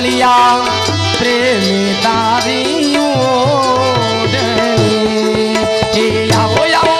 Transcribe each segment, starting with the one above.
चावलिया प्रेम तारी ओढ़नी। आओ आओ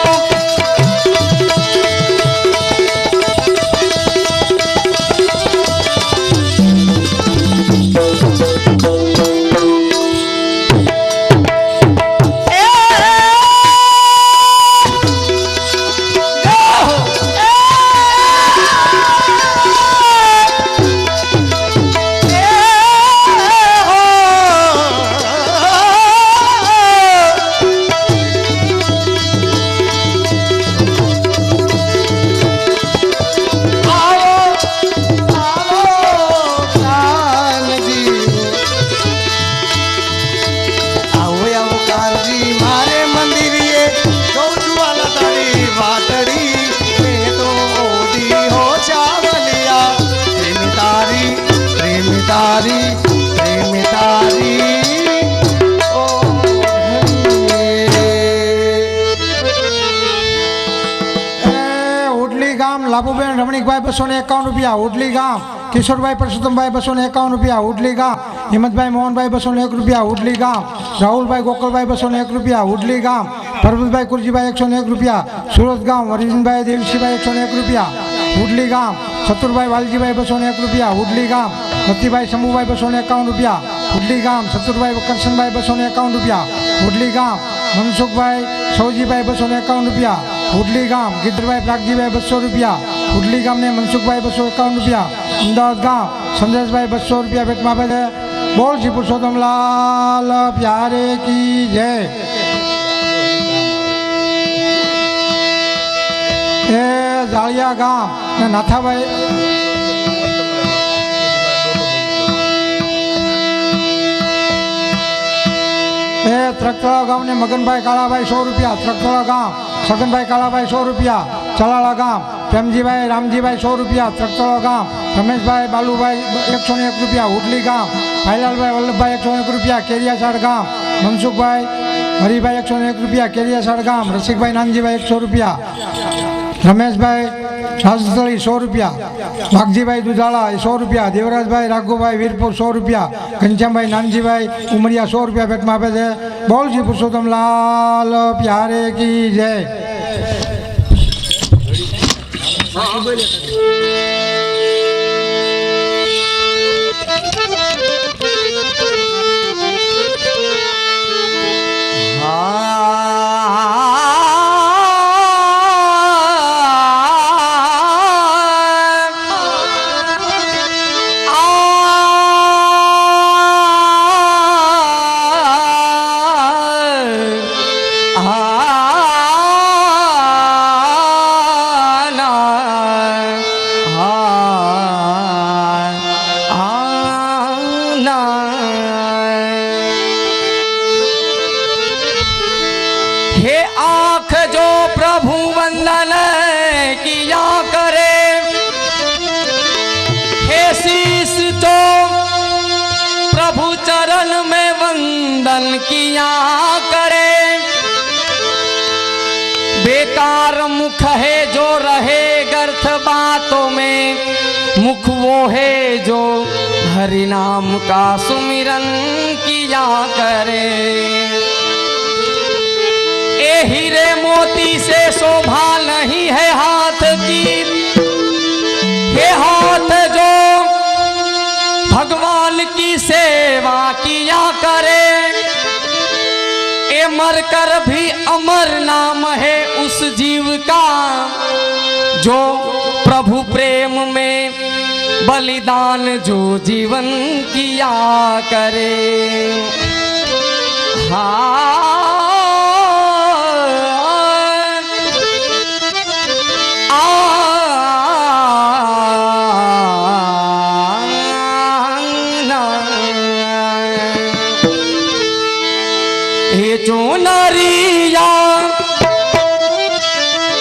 લાભુબેન રમણીકભાઈ 251 રૂપિયા ઉડલી ગામ, કિશોરભાઈ પરસોત્તમભાઈ 251 રૂપિયા ઉડલી ગામ, હિંમતભાઈ મોહનભાઈ 201 રૂપિયા ઉડલી ગામ, રાહુલભાઈ ગોકળભાઈ 201 રૂપિયા ઉડલી ગામ, પરબતભાઈ કુરજીભાઈ 101 રૂપિયા સુરત ગામ, વરિંદભાઈ દેવસીભાઈ 101 રૂપિયા ઉડલી ગામ, ચતુરભાઈ વાલજીભાઈ 201 રૂપિયા ઉડલી ગામ, રતિભાઈ શંભુભાઈ 251 રૂપિયા ઉડલી ગામ, ચતુરભાઈ કરશનભાઈ 251 રૂપિયા ઉડલી ગામ, મનસુખભાઈ સૌજીભાઈ 251 રૂપિયા ઉડલી ગામ, ગીધરભાઈ પ્રાગજીભાઈ 200 રૂપિયા ઉડલી ગામ ને મનસુખભાઈ 251 રૂપિયા, અમદાવાદ ગામ સંદેશભાઈ 200 રૂપિયા ભેટમાં આપે છે। બોલ શ્રી પુરુષોત્તમલાલ પ્યારે કી જય। એ જાળિયા ગામ ને નાથાભાઈ એ ત્રકતળા ગામ ને મગનભાઈ કાળાભાઈ 100 રૂપિયા, ત્રકતળા ગામ સગનભાઈ કાળાભાઈ 100 રૂપિયા, ચલાળા ગામ પ્રેમજીભાઈ રામજીભાઈ 100 રૂપિયા, ત્રકતળા ગામ રમેશભાઈ બાલુભાઈ 101 રૂપિયા, ઉડલી ગામ ભાઈલાલભાઈ વલ્લભભાઈ 101 રૂપિયા, કેરિયાસાડ ગામ મનસુખભાઈ હરિભાઈ 101 રૂપિયા, કેરિયાસાડ ગામ રસિકભાઈ નાનજીભાઈ 100 રૂપિયા, રમેશભાઈ રાજસ્થળી 100 રૂપિયા, વાઘજીભાઈ દુધાળા 100 રૂપિયા, દેવરાજભાઈ રાઘુભાઈ વીરપુર 100 રૂપિયા, ઘનશ્યામભાઈ નાનજીભાઈ ઉમરિયા 100 રૂપિયા ભેટમાં આપે છે। બોલ શ્રી પુરુષોત્તમલાલ પ્યારે કી જય। हे आँख जो प्रभु वंदन किया करे, हे शीश जो प्रभु चरण में वंदन किया करे, बेकार मुख है जो रहे व्यर्थ बातों में, मुख वो है जो हरि नाम का सुमिरन किया करे। ए हीरे मोती से शोभा नहीं है हाथ की, ये हाथ जो भगवान की सेवा किया करे, ए मरकर भी अमर नाम है उस जीव का, जो प्रभु प्रेम में बलिदान जो जीवन किया करे। हाँ चोनरिया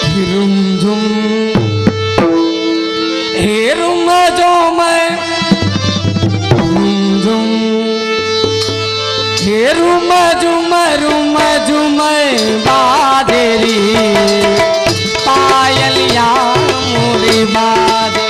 हिरुम झुम हेरुम जो मैं झुम हेरुम झुम रुम झुम बादेरी पायलिया मोरी बादे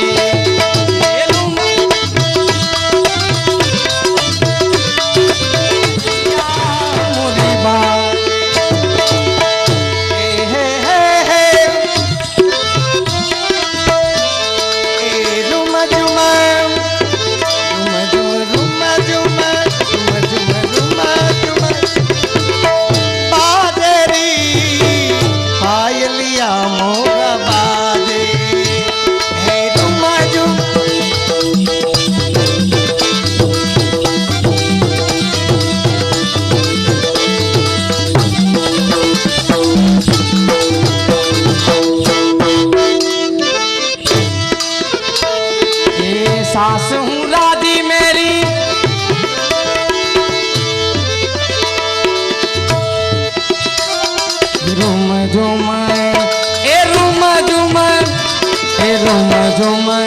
झुमर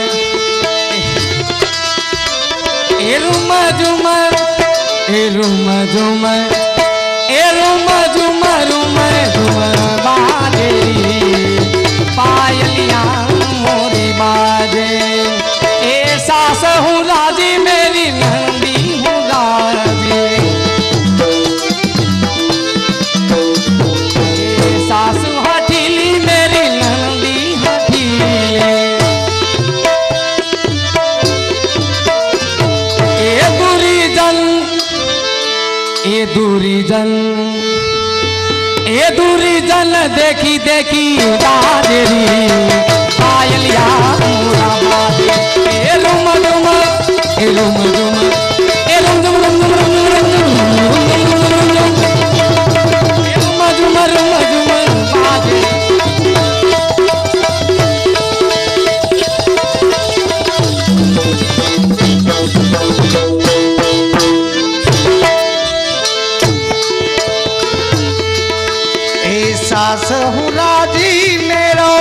ए रुम झुमर ए रुम झुमर ए रुम झुमर झुमर बाजे पायलियां मोरी बाजे ए सास हूँ राजी मेरी नंदी हूँ राजी ए सासू हठीली मेरी नंदी हठीले ए दूरी जन ए दूरी जन ए दूरी जन देखी देखी बाजेरी पायलिया मोरा बाजे ए रुम झुम ए रुम झुम ए रुम झुम रुम झुम रुम झुम रुम झुम बाजे सास हूँ राजी मेरो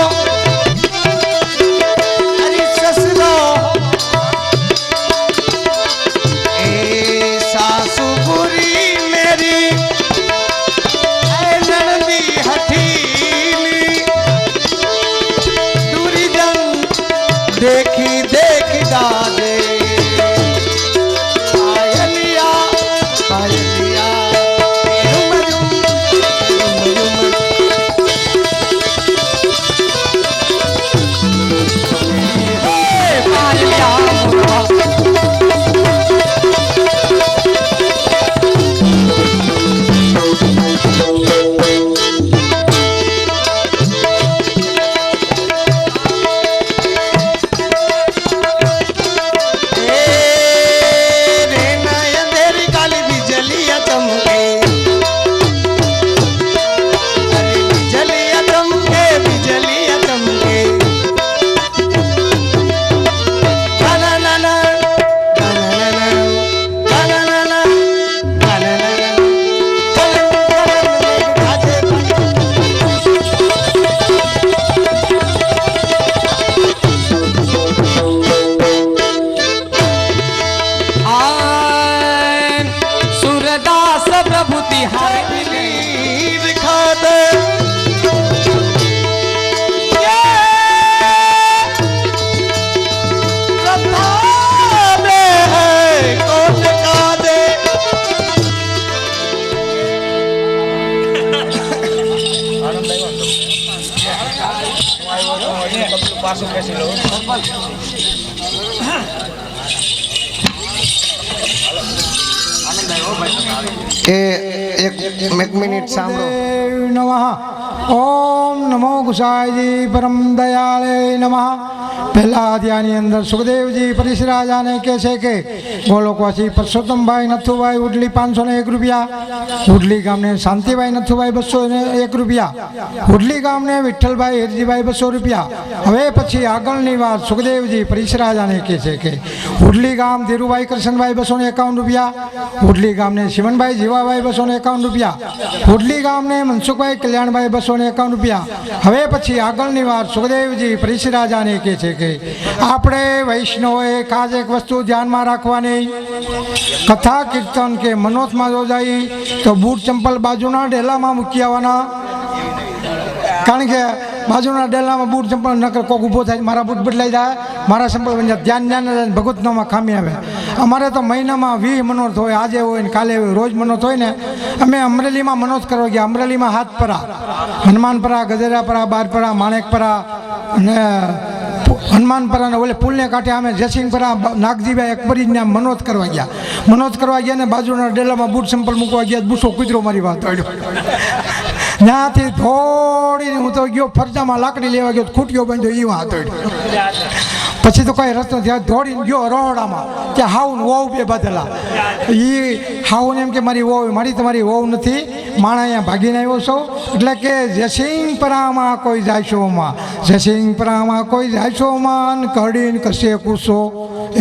अरे ससुरो ए सासु बुरी मेरी नंदी हठीली दूरी जन देखी देखी दादे पायलिया पायलिया एक मिनिट सांभळो नमः ओम नमो गुसाईजी परम दयाले नमः પહેલા અધ્યાયની અંદર સુખદેવજી પરિશ્રાજાને કહે છે કે ગોલોકવાસી પરસોત્તમભાઈ નથુભાઈ ઉડલી 501 રૂપિયા, ઉડલી ગામને શાંતિભાઈ નથુભાઈ 201 રૂપિયા, ઉડલી ગામને વિઠ્ઠલભાઈ હિરજીભાઈ 200 રૂપિયા. હવે પછી આગળની વાત સુખદેવજી પરિશ્રાજાને કહે છે કે ઉડલી ગામ ધીરુભાઈ કૃષ્ણભાઈ 251 રૂપિયા, ઉડલી ગામને શિવનભાઈ જીવાભાઈ 251 રૂપિયા, ઉડલી ગામને મનસુખભાઈ કલ્યાણભાઈ 251 રૂપિયા. હવે પછી આગળની વાત સુખદેવજી પરિશ્રાજાને કહે છે કે આપણે વૈષ્ણવોએ ખાસ એક વસ્તુ ધ્યાનમાં રાખવાની, કથા કીર્તન કે મનોથમાં જો જાય તો બૂટ ચંપલ બાજુના ડેલામાં મૂકી આવવાના. કારણ કે બાજુના ડેલામાં બૂટ ચંપલ નકર કોક ઊભો થાય, મારા બૂટ બદલાઈ જાય, મારા ચંપલ બની જાય, ધ્યાન ભગવતનામાં ખામી આવે. અમારે તો મહિનામાં 20 મનોરથ હોય, આજે હોય ને કાલે હોય, રોજ મનોરથ હોય ને. અમે અમરેલીમાં મનોરથ કરવા ગયા, અમરેલીમાં હાથપરા, હનુમાનપરા, ગજેરાપરા, બારપરા, માણેકપરા અને હનુમાનપરા ને ઓલે પુલને કાંઠે અમે જયસિંહપરા નાગજીભાઈ અકબરીને મનોરથ કરવા ગયા. મનોરથ કરવા ગયા ને બાજુના ડેલામાં બૂટ ચંપલ મૂકવા ગયા, બૂસો કૂતરો મારી વાત ત્યાંથી થોડીને હું તો ગયો ફરજામાં લાકડી લેવા ગયો, ખૂટ્યો બાંધ્યો એ વાત. પછી તો કઈ રસ્તો ત્યાં દોડીને ગયો રહોડામાં, ત્યાં હાવ ને વહુ બે બાંધેલા. એ હાવ ને એમ કે મારી વહુ, મારી તમારી વહુ નથી, માણા અહીંયા ભાગીને આવ્યો છો. એટલે કે જયસિંહપરામાં કોઈ જાયશોમાં, જયસિંહપરામાં કોઈ જાયશોમાં કરડીને કશે કૂસો.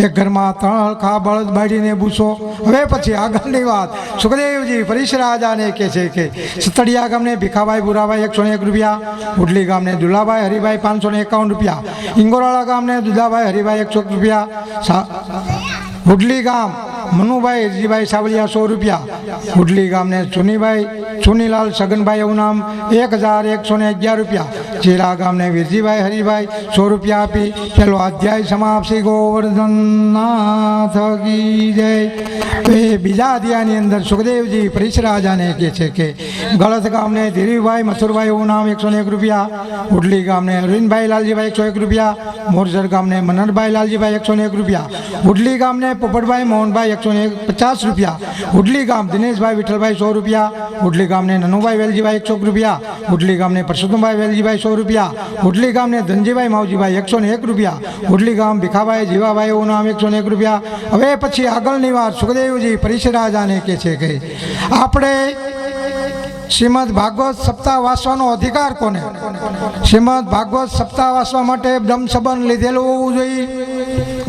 એક ઘરમાં 3 હલખા બળદ બાળીને બૂસો. હવે પછી આગળની વાત સુખદેવજી પરિશરાજાને કહે છે કે સતડિયા ગામને ભીખાભાઈ બુરાભાઈ 101 રૂપિયા, ઉડલી ગામને દુલાભાઈ હરિભાઈ 551 રૂપિયા, ઇંગોરાળા ગામને દુલાભાઈ હરિભાઈ 100 રૂપિયા, ઉડલી ગામ મનુભાઈ હરજીભાઈ સાવલિયા 100 રૂપિયા, ઉડલી ગામને ચુનીલાલ સગનભાઈ એવું નામ 1111 રૂપિયા, ચેરા ગામને વીરજીભાઈ હરિભાઈ 100 રૂપિયા આપી પેલો અધ્યાય સમાપસી. ગોવર્ધનનાથ કી જય. એ બીજા અધ્યાયની અંદર સુખદેવજી પરિશરાજાને કહે છે કે ગળત ગામને ધીરીભાઈ મથુરભાઈ એવું નામ 101 રૂપિયા, ઉડલી ગામને અરવિંદભાઈ લાલજીભાઈ 101 રૂપિયા, મોરસર ગામને મનનભાઈ લાલજીભાઈ 101 રૂપિયા, ઉડલી ગામને પોપટભાઈ મોહનભાઈ 150 રૂપિયા, ઉડલી ગામ દિનેશભાઈ વિઠ્ઠલભાઈ 100 રૂપિયા, ઉડલી ગામને નનુભાઈ વેલજીભાઈ 100 રૂપિયા, ઉડલી ગામને પરસોત્તમભાઈ વેલજીભાઈ 100 રૂપિયા, ઉડલી ગામને ધનજીભાઈ માવજીભાઈ 101 રૂપિયા, ઉડલી ગામ ભીખાભાઈ જીવાભાઈ એવું નામ 101 રૂપિયા. હવે પછી આગળની વાત સુખદેવજી પરિશરાજાને કહે છે કે આપણે શ્રીમદ ભાગવત સપ્તાહ વાંચવાનો અધિકાર કોને? શ્રીમદ ભાગવત સપ્તાહ વાંચવા માટે બ્રહ્મ સંબંધ લીધેલું હોવું જોઈએ,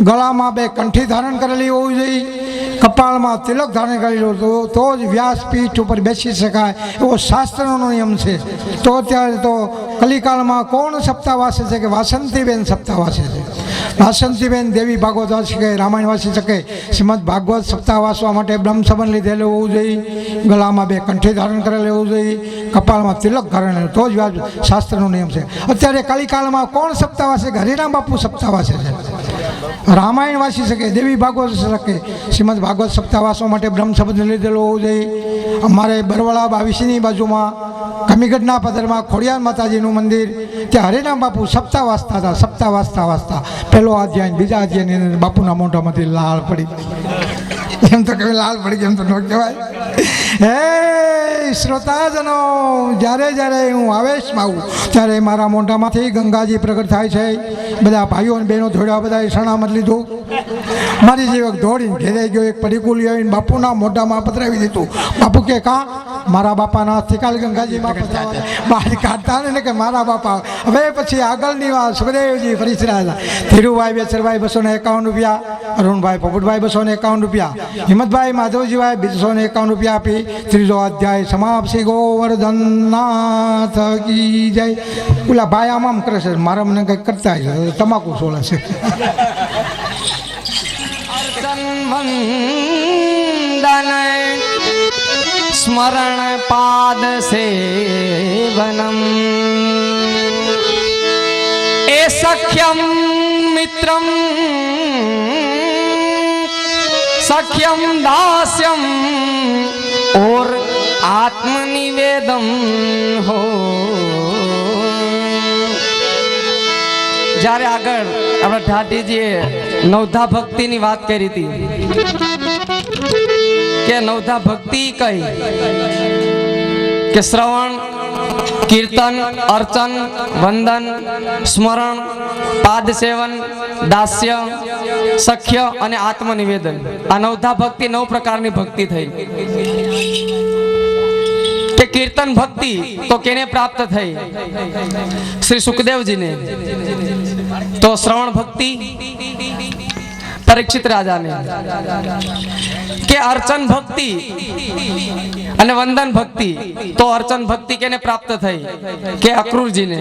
ગળામાં 2 કંઠી ધારણ કરેલી હોવી જોઈએ, કપાળમાં તિલક ધારણ કરેલું તો જ વ્યાસપીઠ ઉપર બેસી શકાય એવો શાસ્ત્રનો નિયમ છે. તો અત્યારે તો કલિકાળમાં કોણ સપ્તાહ વાંચે છે કે વાસંતીબેન સપ્તાહ વાંચે છે. વાસંતીબેન દેવી ભાગવત વાંચી શકે, રામાયણ વાંચી શકે. શ્રીમદ ભાગવત સપ્તાહ વાંચવા માટે બ્રહ્મ સંબંધ લીધેલું હોવું જોઈએ, ગળામાં 2 કંઠી ધારણ કરેલું હોવું જોઈએ, કપાળમાં તિલક ધારણ તો જ શાસ્ત્રનો નિયમ છે. અત્યારે કલિકાળમાં કોણ સપ્તાહ વાંચે કે હરિરામ બાપુ સપ્તાહ વાંચે છે, રામાયણ વાંચી શકે, દેવી ભાગવત વાંચી શકે. શ્રીમદ ભાગવત સપ્તાહ વાંચવા માટે બ્રહ્મ સંબંધ લીધેલો હોવું જોઈએ. અમારે બરવાળા 22ની બાજુમાં કમીગઢના પદરમાં ખોડિયાર માતાજીનું મંદિર, ત્યાં હરિરામ બાપુ સપ્તાહ વાંચતા હતા. સપ્તાહ વાંચતા પહેલો અધ્યાય બીજા અધ્યાયની અંદર બાપુના મોઢામાંથી લાળ પડી. એમ તો કહેવાય લાલ પડી ગઈ, એમ તો ન કહેવાય. હે શ્રોતાજનો, જ્યારે હું આવેશમાં આવું ત્યારે મારા મોઢામાંથી ગંગાજી પ્રગટ થાય છે. બધા ભાઈઓ અને બહેનો ધોળ્યા, બધા શરણામત લીધું. મારી જેવક દોડીને ઘેરાઈ ગયો, એક પડીકુલી આવીને બાપુના મોઢામાં પધરાવી દીધું. બાપુ કે કાં? મારા બાપાના હાથથી કાલ ગંગાજીમાં બહાર કાઢતા ને કે મારા બાપા. હવે પછી આગળની વાત સુખદેવજી પરિશરાજા. ધીરુભાઈ બેચરભાઈ 251 રૂપિયા, અરુણભાઈ પોપટભાઈ 251 રૂપિયા, હિંમતભાઈ માધવજીભાઈ 251 રૂપિયા આપી ત્રીજો અધ્યાય સમાપસી. ગોવર્ધનનાથ કી જય. પેલા ભાઈ આમ કરે છે, મારા મને કંઈક કરતા છે, તમાકુ સોલે છે. વંદન સ્મરણ પાદ સેવનમ એ સખ્યમ મિત્રમ સખ્યમ દાસ્યમ और आत्मनिवेदन हो. જ્યારે આગળ આપણા ઠાઠીજીએ નવધા ભક્તિની વાત કરી હતી કે નવધા ભક્તિ કઈ કે શ્રવણ, કીર્તન, અર્ચન, વંદન, સ્મરણ, પાદ સેવન, દાસ્ય, સખ્ય અને આત્મનિવેદન. આ નવધા ભક્તિ 9 પ્રકારની ભક્તિ થઈ. કે કીર્તન ભક્તિ તો કેને પ્રાપ્ત થઈ? શ્રી સુખદેવજીને. તો શ્રવણ ભક્તિ પરીક્ષિત રાજાને. કે અર્ચન ભક્તિ અને વંદન ભક્તિ તો અર્ચન ભક્તિ કેને પ્રાપ્ત થઈ? કે અક્રૂરજીને.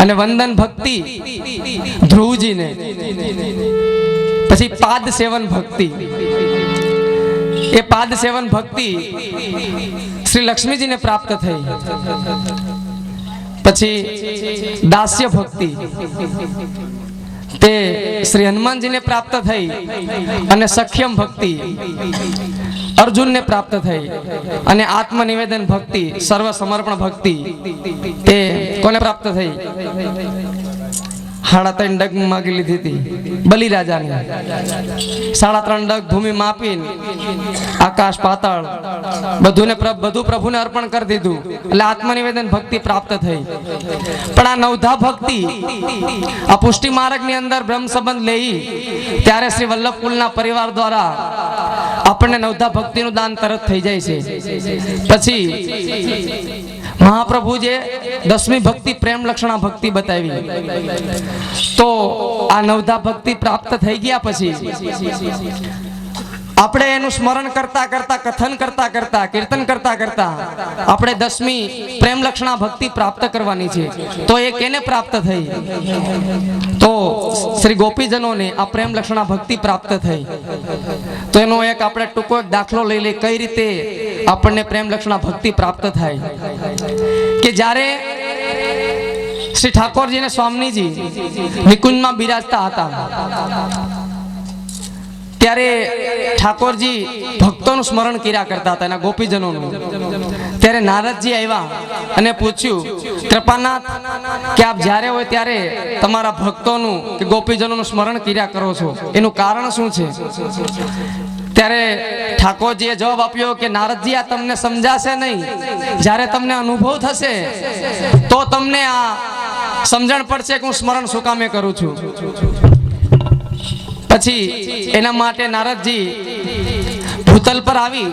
અને વંદન ભક્તિ ધ્રુવજીને. પછી પાદ સેવન ભક્તિ, એ પાદ સેવન ભક્તિ શ્રી લક્ષ્મીજીને પ્રાપ્ત થઈ. પછી દાસ્ય ભક્તિ તે શ્રી હનુમાનજીને પ્રાપ્ત થઈ. અને સખ્યમ ભક્તિ અર્જુનને પ્રાપ્ત થઈ. અને આત્મનિવેદન ભક્તિ, સર્વ સમર્પણ ભક્તિ તે કોને પ્રાપ્ત થઈ? 3.5 ડગ માગી લીધી હતી બલિરાજાને. 3.5 ડગ ભૂમિ માપીને આકાશ પાતાળ બધું પ્રભુને અર્પણ કરી દીધું. એટલે આત્મનિવેદન ભક્તિ પ્રાપ્ત થઈ. પણ આ નવધા ભક્તિ આ પુષ્ટિ માર્ગની અંદર બ્રહ્મ સંબંધ લઈ ત્યારે શ્રી વલ્લભકુલના પરિવાર દ્વારા આપણને નવધા ભક્તિનું દાન તરત થઈ જાય છે. પછી મહાપ્રભુજે 10મી ભક્તિ પ્રેમ લક્ષણા ભક્તિ બતાવી. તો આ નવધા ભક્તિ પ્રાપ્ત થઈ ગયા પછી આપણે એનું સ્મરણ કરતા કરતા, કથન કરતા કરતા, કીર્તન કરતા કરતા આપણે 10મી પ્રેમ લક્ષણા ભક્તિ પ્રાપ્ત કરવાની છે. તો એ કેને પ્રાપ્ત થઈ? તો શ્રી ગોપીજનોને આ પ્રેમ લક્ષણા ભક્તિ પ્રાપ્ત થઈ. તો એનો એક આપણે ટૂંકો એક દાખલો લઈ લઈએ કઈ રીતે આપણને પ્રેમ લક્ષણા ભક્તિ પ્રાપ્ત થાય. કે જ્યારે શ્રી ઠાકોરજી ને સ્વામીજી નિકુંજમાં બિરાજતા હતા ત્યારે ઠાકોરજી ભક્તોનું સ્મરણ કર્યા કરતા હતા, એના ગોપીજનોનું. ત્યારે નારદજી આવ્યા અને પૂછ્યું, કૃપાનાથ, કે આપ જ્યારે હોય ત્યારે તમારા ભક્તોનું કે ગોપીજનોનું સ્મરણ કર્યા કરો છો, એનું કારણ શું છે? ત્યારે ઠાકોરજીએ જવાબ આપ્યો કે નારદજી, આ તમને સમજાશે નહીં. જ્યારે તમને અનુભવ થશે તો તમને આ સમજણ પડશે કે હું સ્મરણ શું કામે કરું છું. પછી એના માટે નારદજી ભૂતલ પર આવી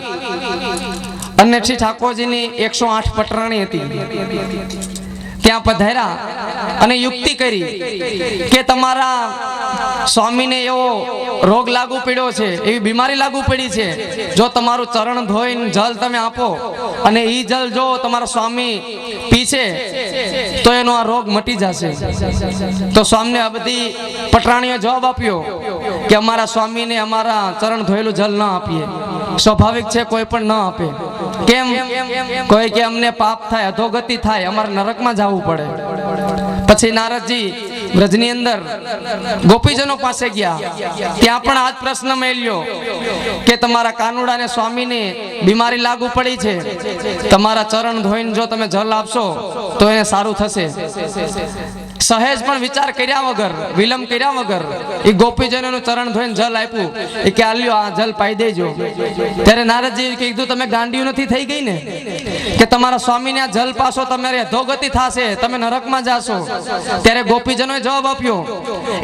અને શ્રી ઠાકોરજીની 108 પટરાણી હતી ત્યાં પધાર્યા અને યુક્તિ કરી કે તમારા સ્વામીને એવો રોગ લાગુ પડ્યો છે, એવી બીમારી લાગુ પડી છે, જો તમારું ચરણ ધોઈને જલ તમે આપો અને એ જલ જો તમારા સ્વામી પીછે તો એનો આ રોગ મટી જશે. તો સ્વામીને આ બધી પટરાણીઓ જવાબ આપ્યો કે અમારા સ્વામીને અમારા ચરણ ધોયેલું જલ ન આપીએ. સ્વાભાવિક છે, કોઈ પણ ન આપે. કેમ? કોઈ કે અમને પાપ થાય, અધોગતિ થાય, અમારે નરકમાં જવું પડે. પછી નારદજી વ્રજની અંદર ગોપીજનો પાસે ગયા. ત્યાં પણ આ જ પ્રશ્ન મેલ્યો કે તમારા કાનુડાને સ્વામીને બીમારી લાગુ પડી છે, તમારા ચરણ ધોઈને જો તમે જલ આપશો તો એને સારું થશે. સહેજ પણ વિચાર કર્યા વગર, વિલંબ કર્યા વગર એ ગોપીજનોનું ચરણ ધોઈને જલ આપ્યું. એ કે આલ્યો, આ જલ પાઈ દેજો. ત્યારે નારદજી કીધું, તમે ગાંડિયું નથી થઈ ગઈ ને કે તમારા સ્વામીને આ જલ પાસો તમારી અધોગતિ થશે, તમે નરકમાં જાશો. ત્યારે ગોપીજનોએ જવાબ આપ્યો,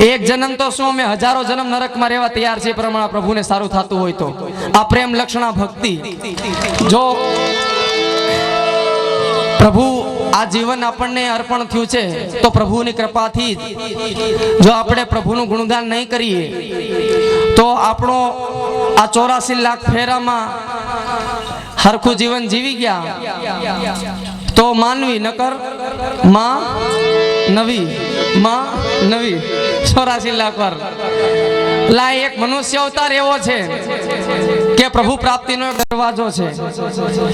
એક જન્મ તો શું, અમે હજારો જન્મ નરકમાં રહેવા તૈયાર છે, પ્રમાણે પ્રભુને સારું થતું હોય તો. આ પ્રેમ લક્ષણા ભક્તિ. જો પ્રભુ આ જીવન આપણને અર્પણ થયું છે તો પ્રભુની કૃપાથી જ. જો આપણે પ્રભુનું ગુણગાન નહીં કરીએ તો આપણો આ 84 લાખ ફેરામાં હરખું જીવન જીવી ગયા તો માનવી, નકર માં નવી, માં નવી 84 લાખ વાર. લા એક મનુષ્ય અવતાર એવો છે કે પ્રભુ પ્રાપ્તિનો દરવાજો છે.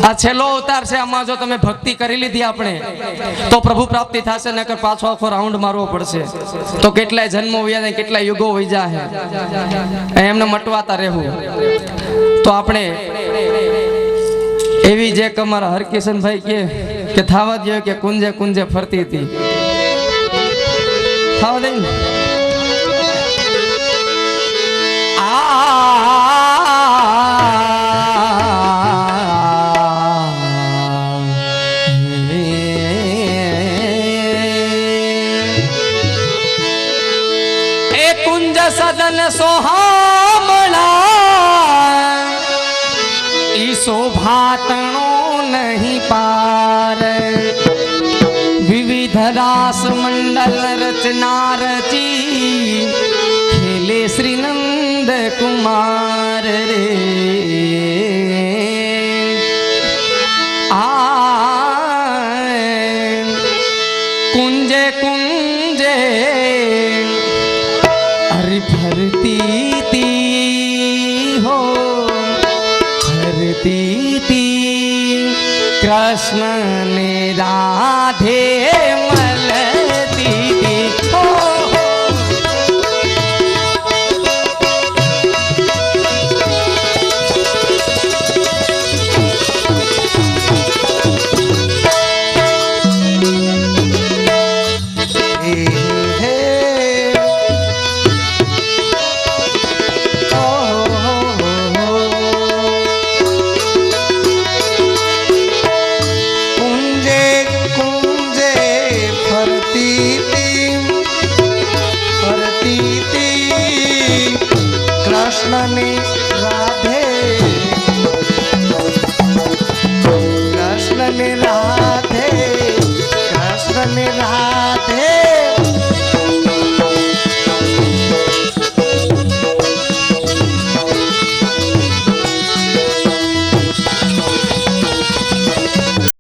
આ છેલ્લો અવતાર છે. આમાં જો તમે ભક્તિ કરી લીધી આપણે તો પ્રભુ પ્રાપ્તિ થશે, નકર પાછો આખો રાઉન્ડ મારવો પડશે. તો કેટલાય જન્મો વયા જાય, કેટલાય યુગો વહી જાય, એમને મટવાતા રહેવું. તો આપણે એવી જે અમારા હરકિશનભાઈ કે થાવા દે કે કુંજે કુંજે ફરતી હતી, થાવા દે ને. એ કુંજ સદન સોહામણા ઈ શોભાતણો નહીં પાર. વિવિધ રાસ મંડલ રચના રચી ખેલે શ્રી નંદ કુમાર રે. કુંજે કુંજે હરી ફરતી તી હો, ફરતી તી કૃષ્ણ ને રાધે મળતી તી હો. કૃષ્ણની